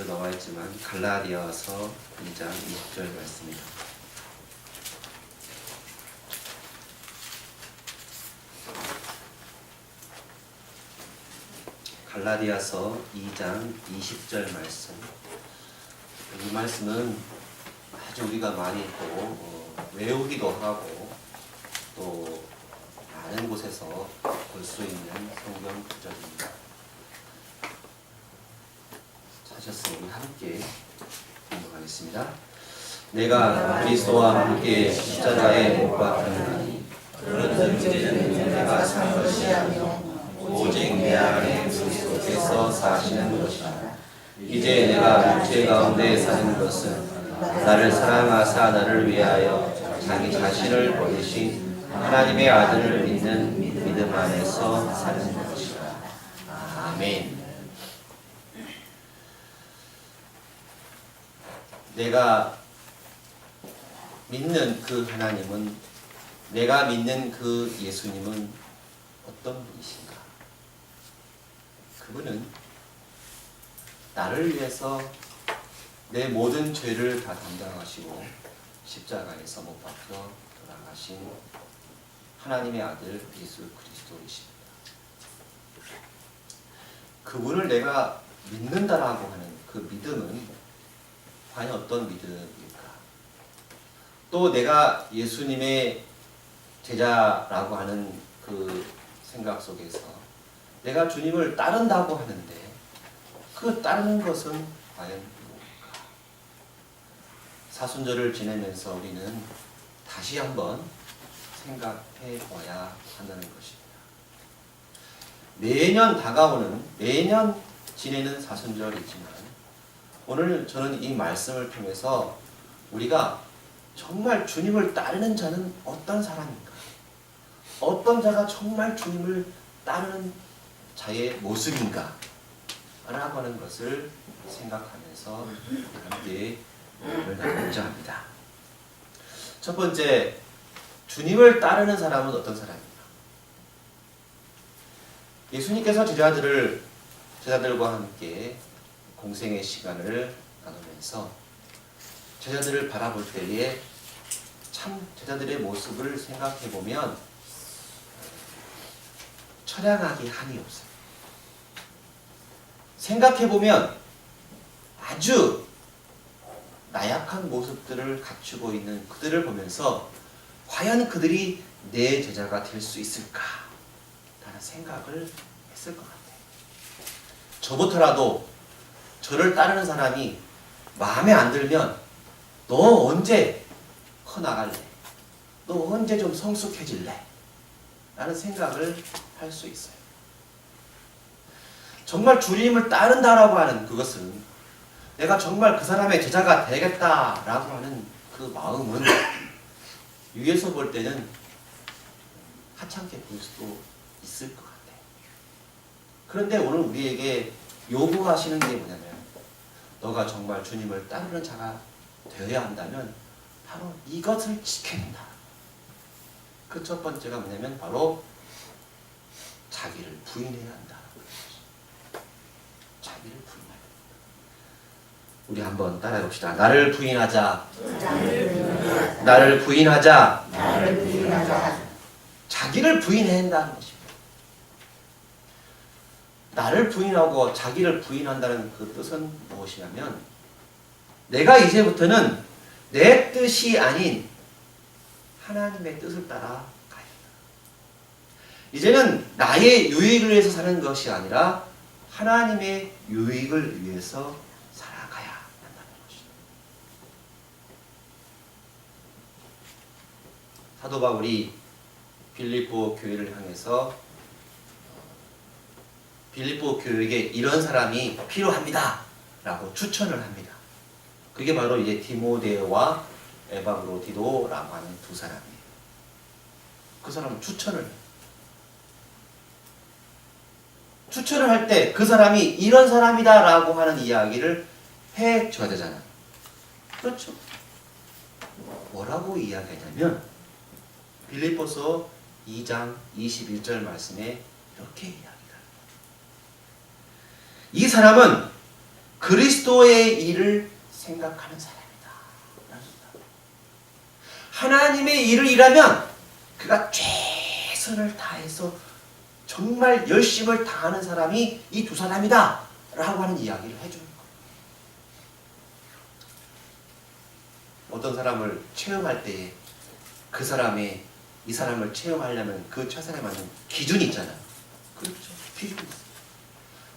앞에도 나와 있지만 갈라디아서 2장 20절 말씀입니다. 갈라디아서 2장 20절 말씀. 이 말씀은 아주 우리가 많이 또 외우기도 하고 또 많은 곳에서 볼 수 있는 성경 구절입니다. 찾았으니 우리 함께 공부하겠습니다. 내가 그리스도와 함께 십자가에 못 박혔나니 그런즉 이제는 내가 산 것이 아니요 오직 내 안에 그리스도께서 사시는 것이라. 이제 내가 육체 가운데 사는 것은 나를 사랑하사 나를 위하여 자기 자신을 버리신 하나님의 아들을 믿는 믿음 안에서 사는 것이라. 아멘. 내가 믿는 그 하나님은, 내가 믿는 그 예수님은 어떤 분이신가? 그분은 나를 위해서 내 모든 죄를 다 담당하시고 십자가에서 못 박혀 돌아가신 하나님의 아들 예수 그리스도이십니다. 그분을 내가 믿는다라고 하는 그 믿음은 과연 어떤 믿음일까? 또 내가 예수님의 제자라고 하는 그 생각 속에서 내가 주님을 따른다고 하는데 그 따르는 것은 과연 무엇일까? 사순절을 지내면서 우리는 다시 한번 생각해 봐야 한다는 것입니다. 매년 다가오는, 매년 지내는 사순절이지만 오늘 저는 이 말씀을 통해서 우리가 정말 주님을 따르는 자는 어떤 사람인가? 어떤 자가 정말 주님을 따르는 자의 모습인가? 라고 하는 것을 생각하면서 함께 오늘 나누고자 합니다. 첫 번째, 주님을 따르는 사람은 어떤 사람인가? 예수님께서 제자들과 함께 공생의 시간을 나누면서 제자들을 바라볼 때에 참 제자들의 모습을 생각해 보면 처량하기 한이 없어요. 생각해 보면 아주 나약한 모습들을 갖추고 있는 그들을 보면서 과연 그들이 내 제자가 될 수 있을까? 라는 생각을 했을 것 같아요. 저부터라도 저를 따르는 사람이 마음에 안 들면 너 언제 커나갈래? 너 언제 좀 성숙해질래? 라는 생각을 할 수 있어요. 정말 주님을 따른다라고 하는 그것은 내가 정말 그 사람의 제자가 되겠다라고 하는 그 마음은 위에서 볼 때는 하찮게 보일 수도 있을 것 같아요. 그런데 오늘 우리에게 요구하시는 게 뭐냐면 너가 정말 주님을 따르는 자가 되어야 한다면 바로 이것을 지켜낸다. 그 첫 번째가 뭐냐면 바로 자기를 부인해야 한다. 자기를 부인해야 한다. 우리 한번 따라해 봅시다. 나를 부인하자. 나를 부인하자. 나를 부인하자. 자기를 부인해야 한다는 것입니다. 나를 부인하고 자기를 부인한다는 그 뜻은 무엇이냐면 내가 이제부터는 내 뜻이 아닌 하나님의 뜻을 따라 가야 한다. 이제는 나의 유익을 위해서 사는 것이 아니라 하나님의 유익을 위해서 살아가야 한다는 것입니다. 사도 바울이 빌립보 교회를 향해서 빌립보 교회에게 이런 사람이 필요합니다 라고 추천을 합니다. 그게 바로 이제 디모데와 에바브로디도라고 하는 두 사람이에요. 그 사람은 추천을 할 때 그 사람이 이런 사람이다 라고 하는 이야기를 해줘야 되잖아요. 그렇죠? 뭐라고 이야기하냐면 빌립보서 2장 21절 말씀에 이렇게 이야기합니다. 이 사람은 그리스도의 일을 생각하는 사람이다. 하나님의 일을 일하면 그가 최선을 다해서 정말 열심을 다하는 사람이 이 두 사람이다 라고 하는 이야기를 해주는 거예요. 어떤 사람을 채용할 때에 그 사람의 이 사람을 채용하려면 그 최선에 맞는 기준이 있잖아요. 그렇죠. 기준이 있어요.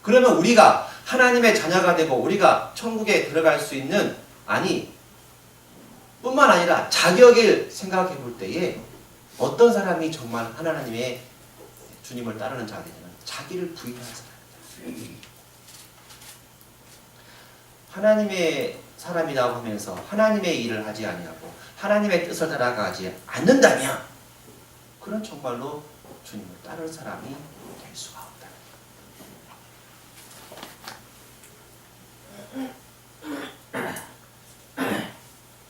그러면 우리가 하나님의 자녀가 되고 우리가 천국에 들어갈 수 있는 뿐만 아니라 자격을 생각해 볼 때에 어떤 사람이 정말 하나님의 주님을 따르는 자가 되냐면 자기를 부인하는 사람입니다. 하나님의 사람이라고 하면서 하나님의 일을 하지 아니하고 하나님의 뜻을 따라가지 않는다면 그런 정말로 주님을 따르는 사람이 될 수가 없다.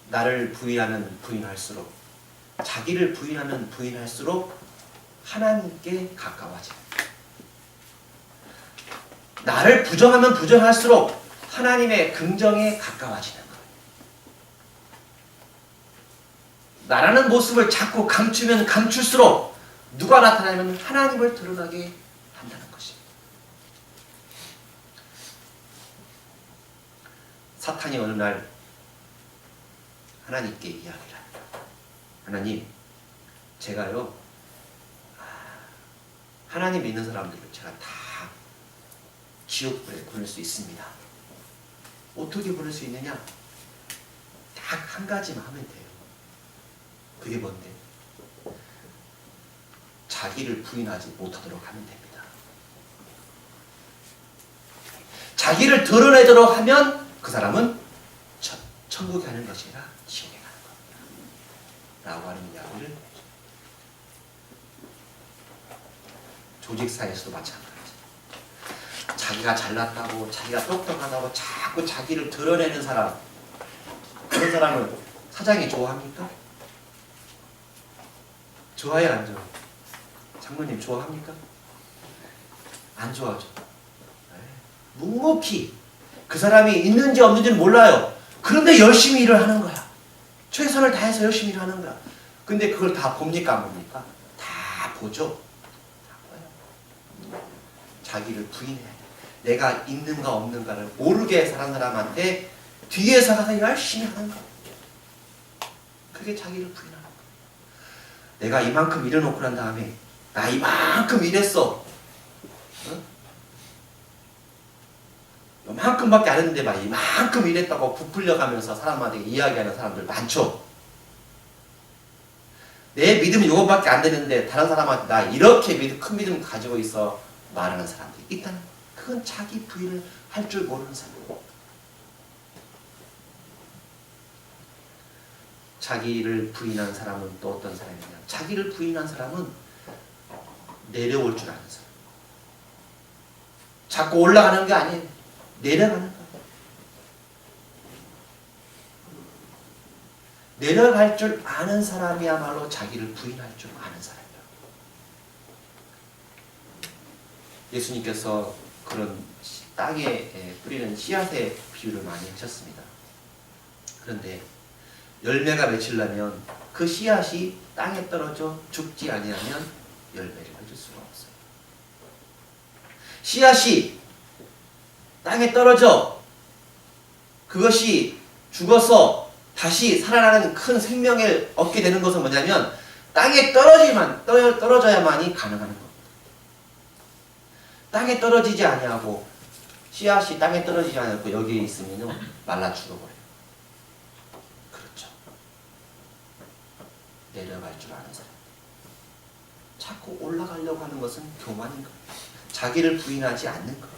나를 부인하면 부인할수록 자기를 부인하면 부인할수록 하나님께 가까워지는 거예요. 나를 부정하면 부정할수록 하나님의 긍정에 가까워지는 거예요. 나라는 모습을 자꾸 감추면 감출수록 누가 나타나면 하나님을 드러나게 한다는 것입니다. 사탄이 어느 날 하나님께 이야기를 합니다. 하나님, 제가요 하나님 믿는 사람들을 제가 다 지옥불에 보낼 수 있습니다. 어떻게 보낼 수 있느냐? 딱 한 가지만 하면 돼요. 그게 뭔데? 자기를 부인하지 못하도록 하면 됩니다. 자기를 드러내도록 하면 그 사람은 천국에 가는 것이 아니라 지옥에 가는 겁니다. 라고 하는 이야기를 해줍니다. 조직사에서도 마찬가지예요. 자기가 잘났다고 자기가 똑똑하다고 자꾸 자기를 드러내는 사람, 그런 사람을 사장이 좋아합니까? 좋아요, 안 좋아요? 장모님 좋아합니까? 안 좋아하죠. 묵묵히 그 사람이 있는지 없는지는 몰라요. 그런데 열심히 일을 하는 거야. 최선을 다해서 열심히 일을 하는 거야. 근데 그걸 다 봅니까 안 봅니까? 다 보죠. 다 봐요. 자기를 부인해야 돼. 내가 있는가 없는가를 모르게 사는 사람한테 뒤에서 가서 열심히 하는 거. 그게 자기를 부인하는 거. 내가 이만큼 일해놓고 난 다음에 나 이만큼 일했어. 이만큼밖에 안 했는데 막 이만큼 일했다고 부풀려가면서 사람한테 이야기하는 사람들 많죠. 내 믿음이 이것밖에 안 되는데 다른 사람한테 나 이렇게 큰 믿음 가지고 있어 말하는 사람들이 있다는 거예요. 그건 자기 부인을 할 줄 모르는 사람이에요. 자기를 부인한 사람은 또 어떤 사람이냐? 자기를 부인한 사람은 내려올 줄 아는 사람. 자꾸 올라가는 게 아니에요. 내려가는 거예요. 내려갈 줄 아는 사람이야말로 자기를 부인할 줄 아는 사람이에요. 예수님께서 그런 땅에 뿌리는 씨앗의 비유를 많이 하셨습니다. 그런데 열매가 맺히려면 그 씨앗이 땅에 떨어져 죽지 아니하면 열매를 맺을 수가 없어요. 씨앗이 땅에 떨어져 그것이 죽어서 다시 살아나는 큰 생명을 얻게 되는 것은 뭐냐면 땅에 떨어져야만이 가능한 겁니다. 땅에 떨어지지 아니하고 씨앗이 땅에 떨어지지 않고 여기에 있으면 말라 죽어버려요. 그렇죠. 내려갈 줄 아는 사람. 자꾸 올라가려고 하는 것은 교만인 거예요. 자기를 부인하지 않는 거예요.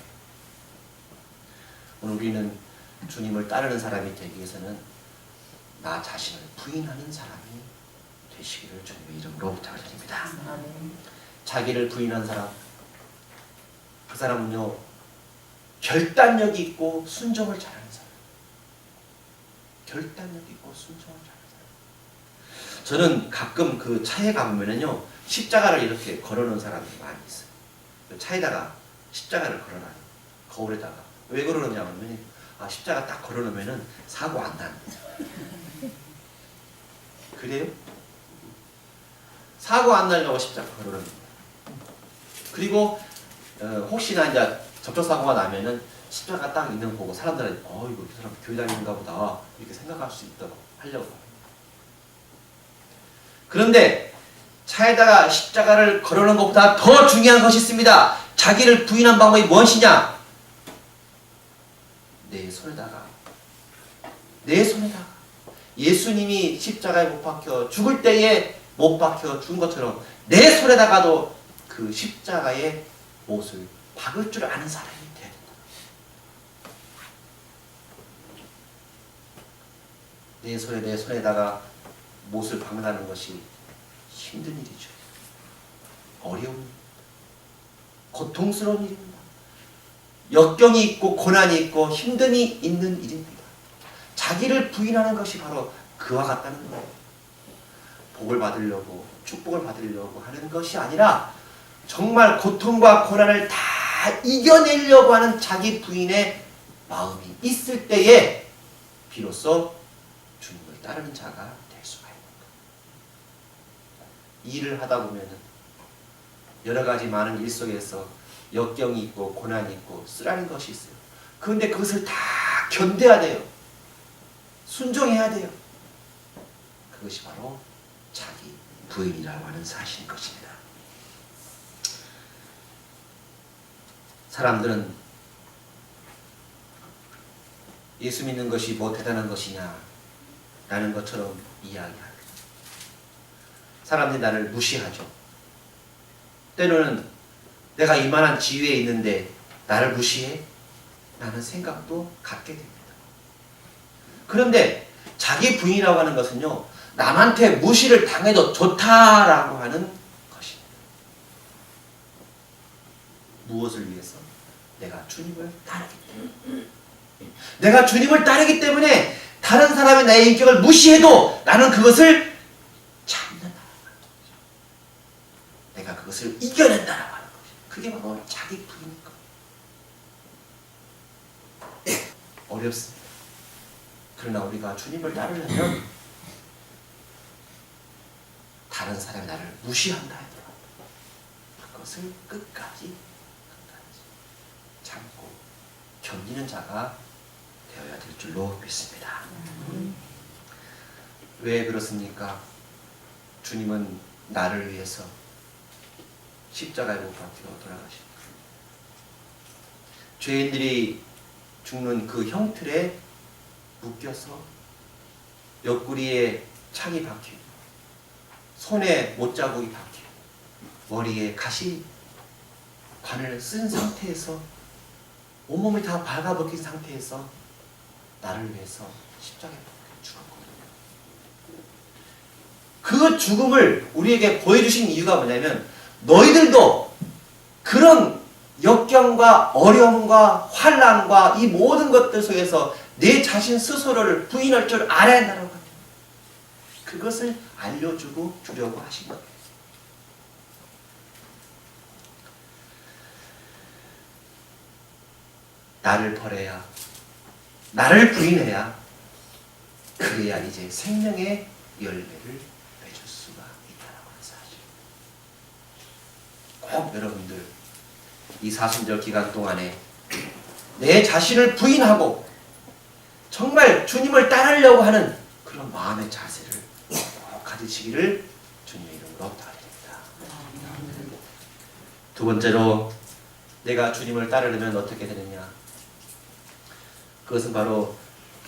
오늘 우리는 주님을 따르는 사람이 되기 위해서는 나 자신을 부인하는 사람이 되시기를 주님의 이름으로 부탁드립니다. 자기를 부인한 사람, 그 사람은요 결단력이 있고 순종을 잘하는 사람. 결단력이 있고 순종을 잘하는 사람. 저는 가끔 그 차에 가보면요 십자가를 이렇게 걸어놓은 사람들이 많이 있어요. 차에다가 십자가를 걸어놔요. 거울에다가. 왜 그러느냐면 십자가 딱 걸어놓으면은 사고 안 납니다. 그래요? 사고 안 나려고 십자가 걸어놓습니다. 그리고 혹시나 이제 접촉사고가 나면은 십자가 딱 있는 거 보고 사람들은 이거 이 사람 교회 다니는가 보다 이렇게 생각할 수 있도록 하려고 합니다. 그런데 차에다가 십자가를 걸어놓은 것보다 더 중요한 것이 있습니다. 자기를 부인한 방법이 무엇이냐? 내 손에다가 예수님이 십자가에 못 박혀 죽을 때에 못 박혀 죽은 것처럼 내 손에다가도 그 십자가의 못을 박을 줄 아는 사람이 돼야 된다. 내 손에다가 못을 박는다는 것이 힘든 일이죠. 어려운, 고통스러운 일입니다. 역경이 있고 고난이 있고 힘듦이 있는 일입니다. 자기를 부인하는 것이 바로 그와 같다는 거예요. 복을 받으려고 축복을 받으려고 하는 것이 아니라 정말 고통과 고난을 다 이겨내려고 하는 자기 부인의 마음이 있을 때에 비로소 주님을 따르는 자가 될 수가 있는 거예요. 일을 하다 보면은 여러 가지 많은 일 속에서 역경이 있고 고난이 있고 쓰라는 것이 있어요. 그런데 그것을 다 견뎌야 돼요. 순종해야 돼요. 그것이 바로 자기 부인이라고 하는 사실인 것입니다. 사람들은 예수 믿는 것이 뭐 대단한 것이냐 라는 것처럼 이야기합니다. 사람들이 나를 무시하죠. 때로는 내가 이만한 지위에 있는데 나를 무시해? 라는 생각도 갖게 됩니다. 그런데 자기 부인이라고 하는 것은요, 남한테 무시를 당해도 좋다라고 하는 것입니다. 무엇을 위해서? 내가 주님을 따르기 때문에. 내가 주님을 따르기 때문에 다른 사람이 나의 인격을 무시해도 나는 그것을 참는다. 내가 그것을 이겨낸다라고 하는 것이. 그게 바로 자기 부인인 거예요. 어렵습니다. 그러나 우리가 주님을 따르려면 다른 사람이 나를 무시한다 하더라도 그것을 끝까지 참고 견디는 자가 되어야 될 줄로 믿습니다. 왜 그렇습니까? 주님은 나를 위해서 십자가에 못 박혀 돌아가십니다. 죄인들이 죽는 그 형틀에 묶여서 옆구리에 창이 박히고 손에 못자국이 박히고 머리에 가시 관을 쓴 상태에서 온몸이 다 발가벗긴 상태에서 나를 위해서 십자가에 죽었거든요. 그 죽음을 우리에게 보여주신 이유가 뭐냐면 너희들도 그런 역경과 어려움과 환난과 이 모든 것들 속에서 내 자신 스스로를 부인할 줄 알아야 한다는 거예요. 그것을 알려주고 주려고 하신 거예요. 나를 버려야, 나를 부인해야 그래야 이제 생명의 열매를 맺을 수가 있다는 사실. 꼭 여러분들 이 사순절 기간 동안에 내 자신을 부인하고 정말 주님을 따르려고 하는 그런 마음의 자세를 꼭 가지시기를 주님의 이름으로 부탁드립니다. 두 번째로 내가 주님을 따르려면 어떻게 되느냐? 그것은 바로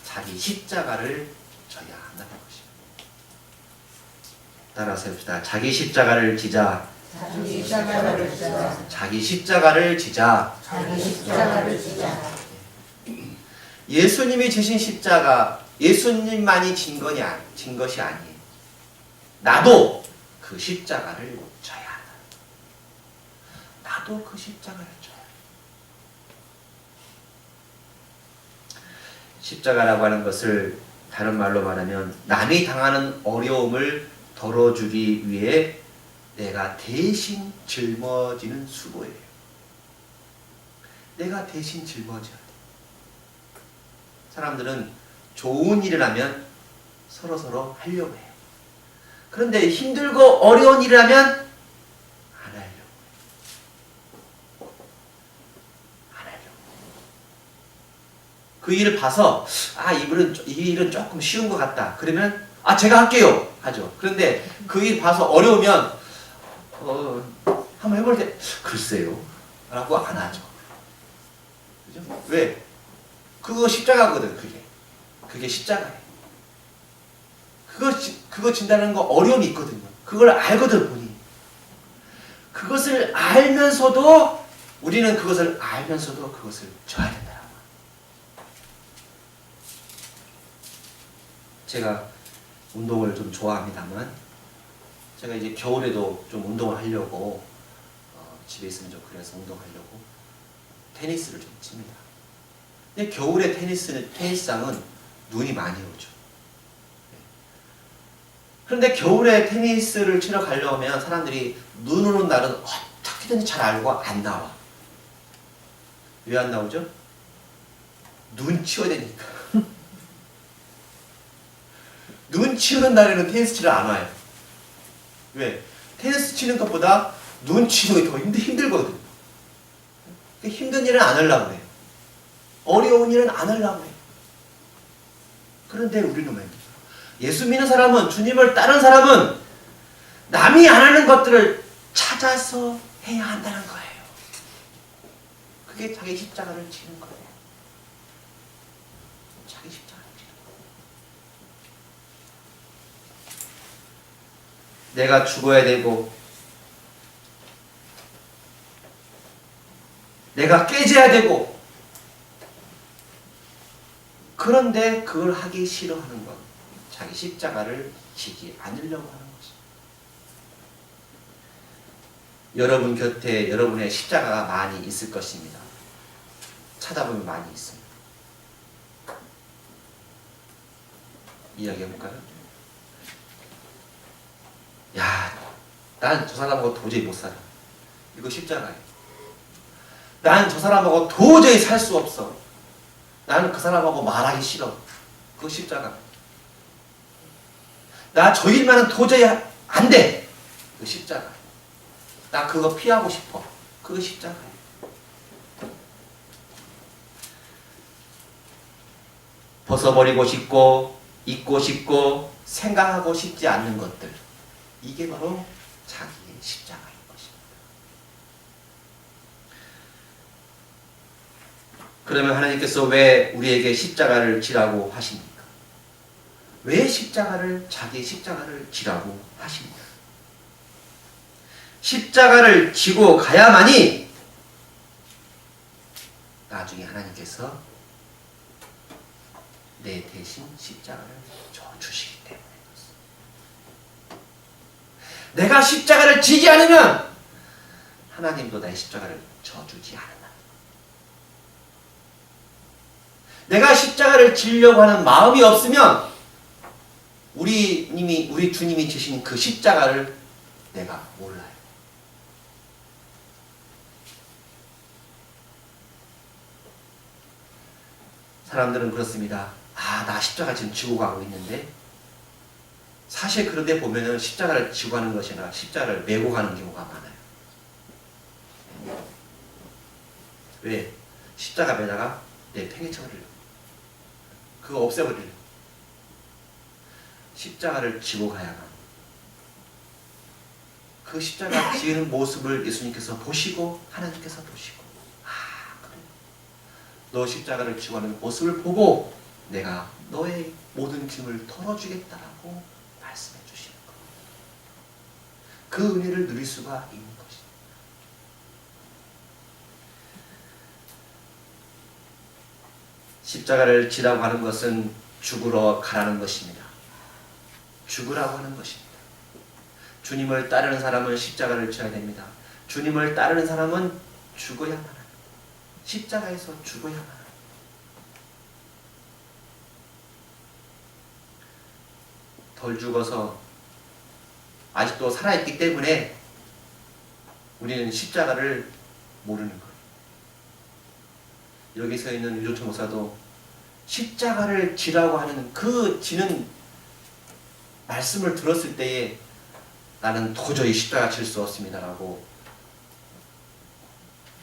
자기 십자가를 져야 한다는 것입니다. 따라서 해봅시다. 자기 십자가를 지자. 자기 십자가를 지자. 자기 십자가를 지자. 자기 십자가를 지자. 예수님이 지신 십자가, 예수님만이 진 것이 아니에요. 나도 그 십자가를 져야 한다. 나도 그 십자가를 져야 한다. 십자가라고 하는 것을 다른 말로 말하면 남이 당하는 어려움을 덜어주기 위해 내가 대신 짊어지는 수고예요. 내가 대신 짊어져야 돼. 사람들은 좋은 일을 하면 서로서로 하려고 해요. 그런데 힘들고 어려운 일을 하면 안 하려고. 안 하려고. 그 일을 봐서 이 일은 조금 쉬운 것 같다. 그러면 제가 할게요. 하죠. 그런데 그 일 봐서 어려우면 한번 해볼 때 글쎄요. 라고 안 하죠. 그죠? 왜? 그거 십자가거든. 그게 십자가예요. 그거 진다는 거 어려움이 있거든요. 그걸 알거든, 본인이. 그것을 알면서도, 우리는 그것을 알면서도 그것을 져야 된다. 제가 운동을 좀 좋아합니다만, 제가 이제 겨울에도 좀 운동을 하려고, 집에 있으면 좀 그래서 운동하려고, 테니스를 좀 칩니다. 근데 겨울에 테니스장은 눈이 많이 오죠. 그런데 겨울에 테니스를 치러 가려면 사람들이 눈 오는 날은 어떻게든 잘 알고 안 나와. 왜 안 나오죠? 눈 치워야 되니까. 눈 치우는 날에는 테니스 치러 안 와요. 왜? 테니스 치는 것보다 눈 치우는 게 더 힘들거든요. 힘든 일은 안 하려고 해요. 어려운 일은 안 하려고 해요. 그런데 우리는 왜? 예수 믿는 사람은, 주님을 따른 사람은 남이 안 하는 것들을 찾아서 해야 한다는 거예요. 그게 자기 십자가를 지는 거예요. 자기 십자가를 지는 거예요. 내가 죽어야 되고, 내가 깨져야 되고, 그런데 그걸 하기 싫어하는 것. 자기 십자가를 지지 않으려고 하는 것입니다. 여러분 곁에 여러분의 십자가가 많이 있을 것입니다. 찾아보면 많이 있습니다. 이야기해볼까요? 난 저 사람하고 도저히 못 살아. 이거 십자가예요. 난 저 사람하고 도저히 살 수 없어. 나는 그 사람하고 말하기 싫어. 그거 십자가. 나 저 일만은 도저히 안 돼. 그 십자가. 나 그거 피하고 싶어. 그거 십자가예요. 벗어버리고 싶고, 잊고 싶고, 생각하고 싶지 않는 것들. 이게 바로 자기의 십자가인 것입니다. 그러면 하나님께서 왜 우리에게 십자가를 지라고 하십니까? 왜 자기 십자가를 지라고 하십니까? 십자가를 지고 가야만이 나중에 하나님께서 내 대신 십자가를 져주시기 때문에 그렇습니다. 내가 십자가를 지지 않으면 하나님도 내 십자가를 져주지 않는다. 내가 십자가를 지려고 하는 마음이 없으면 우리 주님이 지신 그 십자가를 내가 몰라요. 사람들은 그렇습니다. 나 십자가 지금 지고 가고 있는데, 사실 그런데 보면은 십자가를 지고 가는 것이 아니라 십자가를 메고 가는 경우가 많아요. 왜? 십자가 메다가 내 팽개쳐버리려. 그거 없애버리려. 십자가를 지고 가야만. 그 십자가 지는 모습을 예수님께서 보시고, 하나님께서 보시고, 그래. 너 십자가를 지고 가는 모습을 보고 내가 너의 모든 짐을 털어주겠다라고 말씀해 주시는 거예요. 그 은혜를 누릴 수가 있는 것입니다. 십자가를 지라고 하는 것은 죽으러 가라는 것입니다. 죽으라고 하는 것입니다. 주님을 따르는 사람은 십자가를 져야 됩니다. 주님을 따르는 사람은 죽어야만 합니다. 십자가에서 죽어야만 합니다. 덜 죽어서 아직도 살아있기 때문에 우리는 십자가를 모르는 거예요. 여기 서 있는 유종철 목사도 십자가를 지라고 하는 그 지는 말씀을 들었을 때에 나는 도저히 십자가 질 수 없습니다라고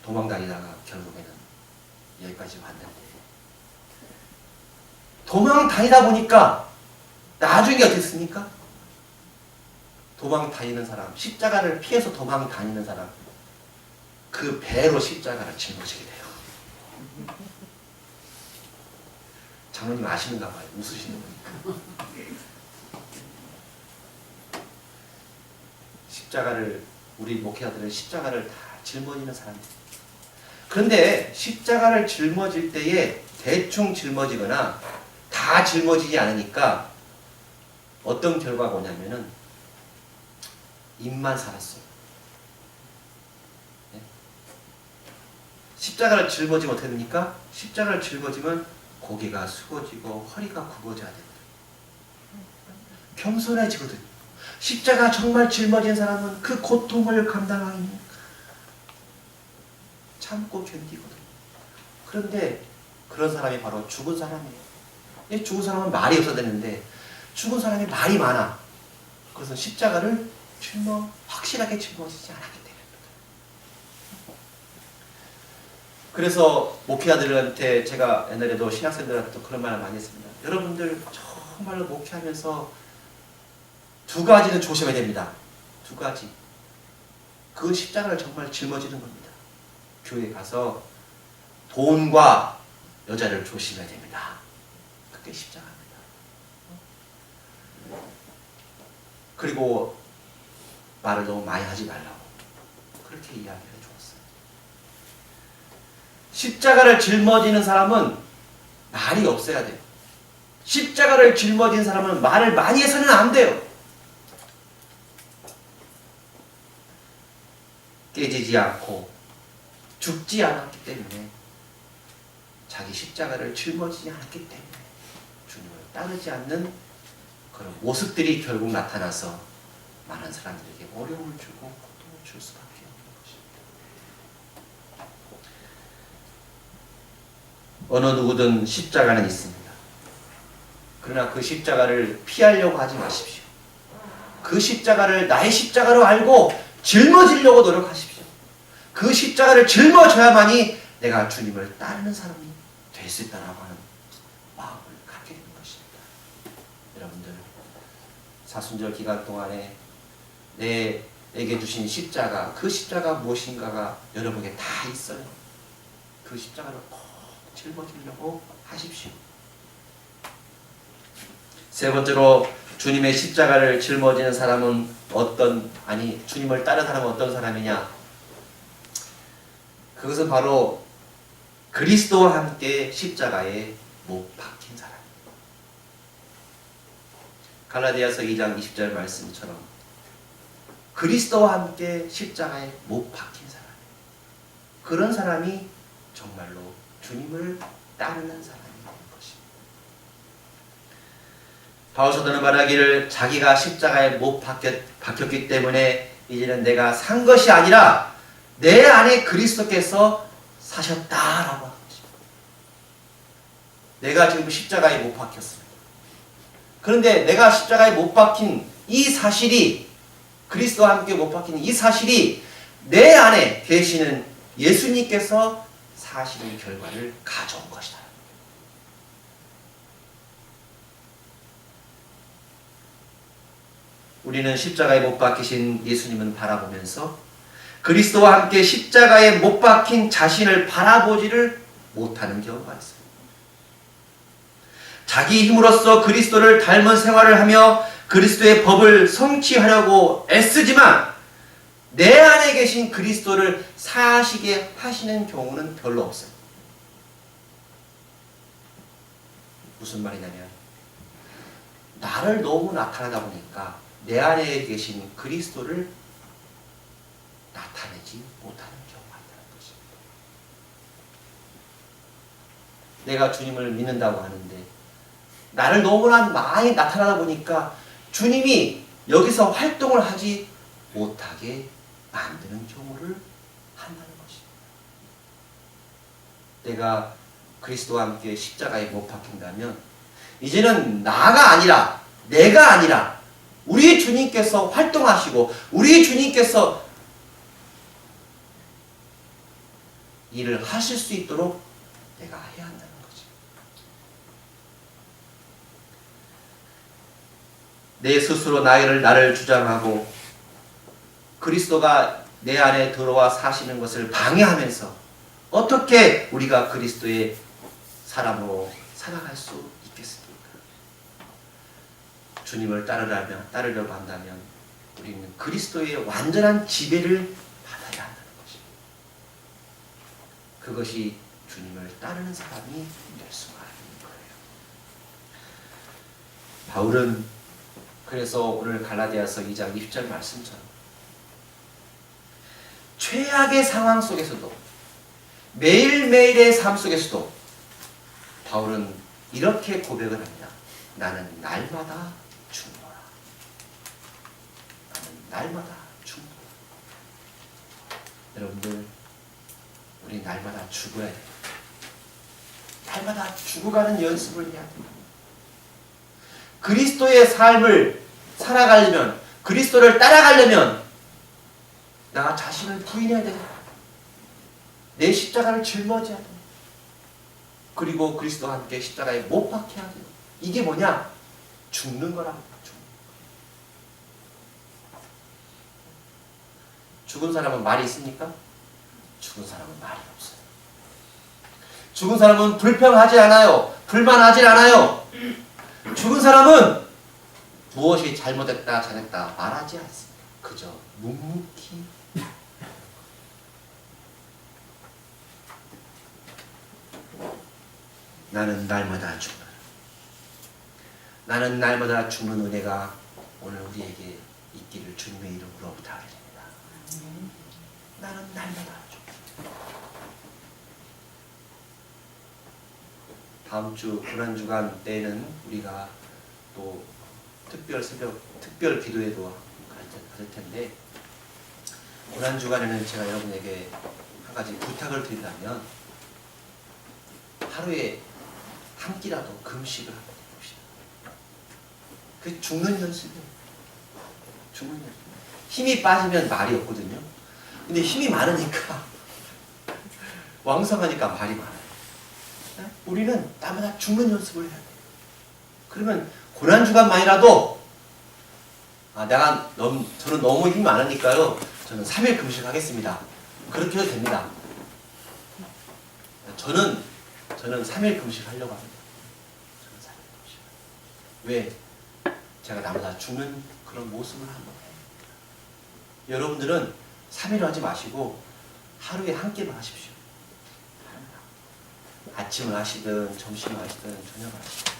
도망다니다가 결국에는 여기까지 왔는데, 도망다니다 보니까 나중에 어땠습니까? 도망다니는 사람, 십자가를 피해서 도망다니는 사람, 그 배로 십자가를 짊어지게 돼요. 장로님 아시는가 봐요. 웃으시는 거니까. 십자가를, 우리 목회자들은 십자가를 다 짊어지는 사람들. 그런데 십자가를 짊어질 때에 대충 짊어지거나 다 짊어지지 않으니까 어떤 결과가 오냐면은 입만 살았어요. 네? 십자가를 짊어지면 어떻게 됩니까? 십자가를 짊어지면 고개가 숙어지고 허리가 굽어져야 됩니다. 겸손해지거든요. 십자가 정말 짊어진 사람은 그 고통을 감당하니 참고 견디거든요. 그런데 그런 사람이 바로 죽은 사람이에요. 이 죽은 사람은 말이 없어야 되는데 죽은 사람이 말이 많아. 그래서 십자가를 확실하게 짊어지지 않았기 때문입니다. 그래서 목회자들한테 제가 옛날에도 신학생들한테도 그런 말을 많이 했습니다. 여러분들 정말로 목회하면서 두 가지는 조심해야 됩니다. 두 가지. 그 십자가를 정말 짊어지는 겁니다. 교회 가서 돈과 여자를 조심해야 됩니다. 그게 십자가입니다. 그리고 말을 너무 많이 하지 말라고 그렇게 이야기를 해주었어요. 십자가를 짊어지는 사람은 말이 없어야 돼요. 십자가를 짊어진 사람은 말을 많이 해서는 안 돼요. 깨지지 않고 죽지 않았기 때문에, 자기 십자가를 짊어지지 않았기 때문에 주님을 따르지 않는 그런 모습들이 결국 나타나서 많은 사람들에게 어려움을 주고 고통을 줄 수밖에 없는 것입니다. 어느 누구든 십자가는 있습니다. 그러나 그 십자가를 피하려고 하지 마십시오. 그 십자가를 나의 십자가로 알고 짊어지려고 노력하십시오. 그 십자가를 짊어져야만이 내가 주님을 따르는 사람이 될 수 있다라고 하는 마음을 갖게 되는 것입니다. 여러분들, 사순절 기간 동안에 내게 주신 십자가, 그 십자가 무엇인가가 여러분에게 다 있어요. 그 십자가를 꼭 짊어지려고 하십시오. 세 번째로, 주님의 십자가를 짊어지는 사람은 주님을 따르는 사람은 어떤 사람이냐? 그것은 바로 그리스도와 함께 십자가에 못 박힌 사람. 갈라디아서 2장 20절 말씀처럼 그리스도와 함께 십자가에 못 박힌 사람, 그런 사람이 정말로 주님을 따르는 사람이 되는 것입니다. 바울 사도는 말하기를, 자기가 십자가에 못 박혔기 때문에 이제는 내가 산 것이 아니라 내 안에 그리스도께서 사셨다라고 하는 것입니다. 내가 지금 십자가에 못 박혔습니다. 그런데 내가 십자가에 못 박힌 이 사실이, 그리스도와 함께 못 박힌 이 사실이 내 안에 계시는 예수님께서 사시는 결과를 가져온 것이다. 우리는 십자가에 못 박히신 예수님은 바라보면서 그리스도와 함께 십자가에 못 박힌 자신을 바라보지를 못하는 경우가 있어요. 자기 힘으로써 그리스도를 닮은 생활을 하며 그리스도의 법을 성취하려고 애쓰지만 내 안에 계신 그리스도를 사시게 하시는 경우는 별로 없어요. 무슨 말이냐면, 나를 너무 나타나다 보니까 내 안에 계신 그리스도를 나타내지 못하는 경우가 있다는 것입니다. 내가 주님을 믿는다고 하는데 나를 너무나 많이 나타나다 보니까 주님이 여기서 활동을 하지 못하게 만드는 경우를 한다는 것입니다. 내가 그리스도와 함께 십자가에 못 박힌다면 이제는 나가 아니라 내가 아니라 우리 주님께서 활동하시고 우리 주님께서 일을 하실 수 있도록 내가 해야 한다는 거지. 내 스스로 나를 주장하고 그리스도가 내 안에 들어와 사시는 것을 방해하면서 어떻게 우리가 그리스도의 사람으로 살아갈 수 있겠습니까? 주님을 따르려고 한다면 우리는 그리스도의 완전한 지배를 받아야 한다는 것입니다. 그것이 주님을 따르는 사람이 될 수가 있는 거예요. 바울은 그래서 오늘 갈라디아서 2장 20절 말씀처럼 최악의 상황 속에서도 매일매일의 삶 속에서도 바울은 이렇게 고백을 합니다. 나는 날마다 죽노라. 나는 날마다 죽노라. 여러분들 우리 날마다 죽어야 돼요. 날마다 죽어가는 연습을 해야 돼요. 그리스도의 삶을 살아가려면 그리스도를 따라가려면 나 자신을 부인해야 돼요. 내 십자가를 짊어져야 돼요. 그리고 그리스도와 함께 십자가에 못 박혀야 돼요. 이게 뭐냐? 죽는 거라고. 죽은 사람은 말이 있습니까? 죽은 사람은 말이 없어요. 죽은 사람은 불평하지 않아요. 불만하지 않아요. 죽은 사람은 무엇이 잘못했다 잘했다 말하지 않습니다. 그저 묵묵히 나는 날마다 죽는 나는 날마다 죽는 은혜가 오늘 우리에게 있기를 주님의 이름으로 부탁드립니다. 나는 날마다 죽는 다음 주 고난주간 때는 우리가 또 특별 새벽 특별 기도회도 가질 텐데 고난주간에는 제가 여러분에게 한 가지 부탁을 드린다면 하루에 한 끼라도 금식을 한번 해봅시다. 그 죽는 연습이에요. 죽는 연습. 힘이 빠지면 말이 없거든요. 근데 힘이 많으니까 왕성하니까 말이 많아요. 우리는 날마다 죽는 연습을 해야 돼요. 그러면 고난주간만이라도 저는 너무 힘이 많으니까요. 저는 3일 금식하겠습니다. 그렇게 해도 됩니다. 저는 3일 금식하려고 합니다. 저는 3일 금식. 왜? 제가 나보다 죽는 그런 모습을 한번 해요. 여러분들은 3일 하지 마시고 하루에 한 끼만 하십시오. 아침을 하시든 점심을 하시든 저녁을 하시든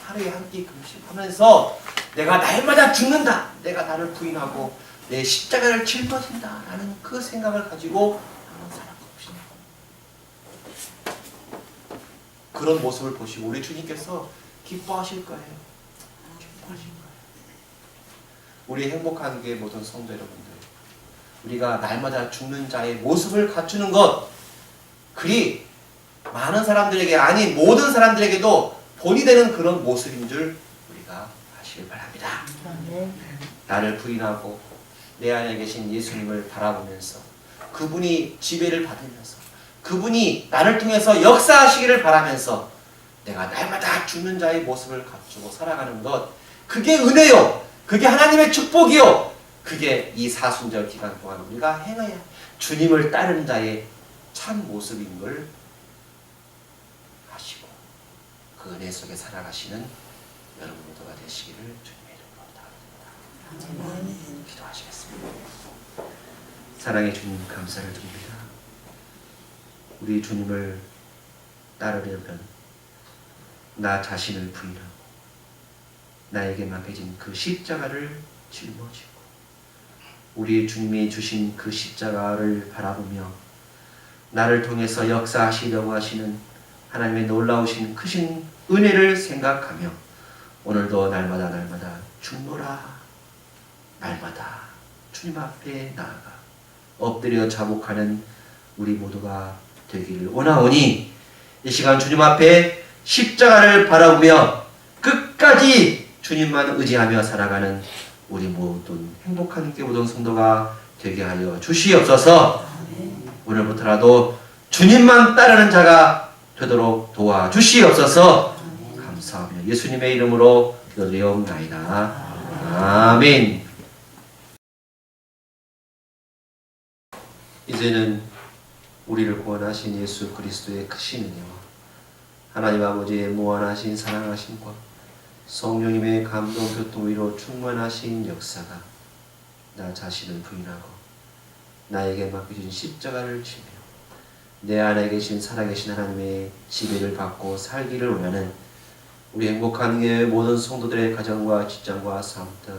하루에 한 끼 금식하면서 내가 날마다 죽는다. 내가 나를 부인하고 내 십자가를 짊어진다 라는 그 생각을 가지고 한번 살아봅시다. 그런 모습을 보시고 우리 주님께서 기뻐하실 거예요. 기뻐하실 거예요. 우리 행복한 게 모든 성도 여러분들, 우리가 날마다 죽는 자의 모습을 갖추는 것, 그리 많은 사람들에게, 아니 모든 사람들에게도 본이 되는 그런 모습인 줄 우리가 아시길 바랍니다. 나를 부인하고 내 안에 계신 예수님을 바라보면서 그분이 지배를 받으면서 그분이 나를 통해서 역사하시기를 바라면서 내가 날마다 죽는 자의 모습을 갖추고 살아가는 것, 그게 은혜요. 그게 하나님의 축복이요. 그게 이 사순절 기간 동안 우리가 행해야 주님을 따르는 자의 참 모습인 걸 아시고 그 은혜 속에 살아가시는 여러분 모두가 되시기를 주님의 이름으로 바랍니다. 기도하시겠습니다. 사랑의 주님, 감사를 드립니다. 우리 주님을 따르려면 나 자신을 부인하고 나에게 맡겨진 그 십자가를 짊어지고 우리 주님이 주신 그 십자가를 바라보며 나를 통해서 역사하시려고 하시는 하나님의 놀라우신 크신 은혜를 생각하며 오늘도 날마다 죽노라. 날마다 주님 앞에 나아가 엎드려 자복하는 우리 모두가 되기를 원하오니 이 시간 주님 앞에 십자가를 바라보며 끝까지 주님만 의지하며 살아가는 우리 모든 행복한 깨우던 성도가 되게 하여 주시옵소서. 오늘부터라도 주님만 따르는 자가 되도록 도와주시옵소서. 감사하며 예수님의 이름으로 기도드리옵나이다. 아멘. 이제는 우리를 구원하신 예수 그리스도의 크신 은혜와 하나님 아버지의 무한하신 사랑하심과 성령님의 감동 교통 위로 충만하신 역사가 나 자신을 부인하고 나에게 맡겨진 십자가를 지며 내 안에 계신 살아계신 하나님의 지배를 받고 살기를 원하는 우리 행복한 교회 모든 성도들의 가정과 직장과 삶 등에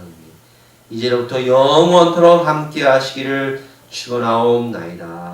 이제로부터 영원토록 함께 하시기를 축원하옵나이다.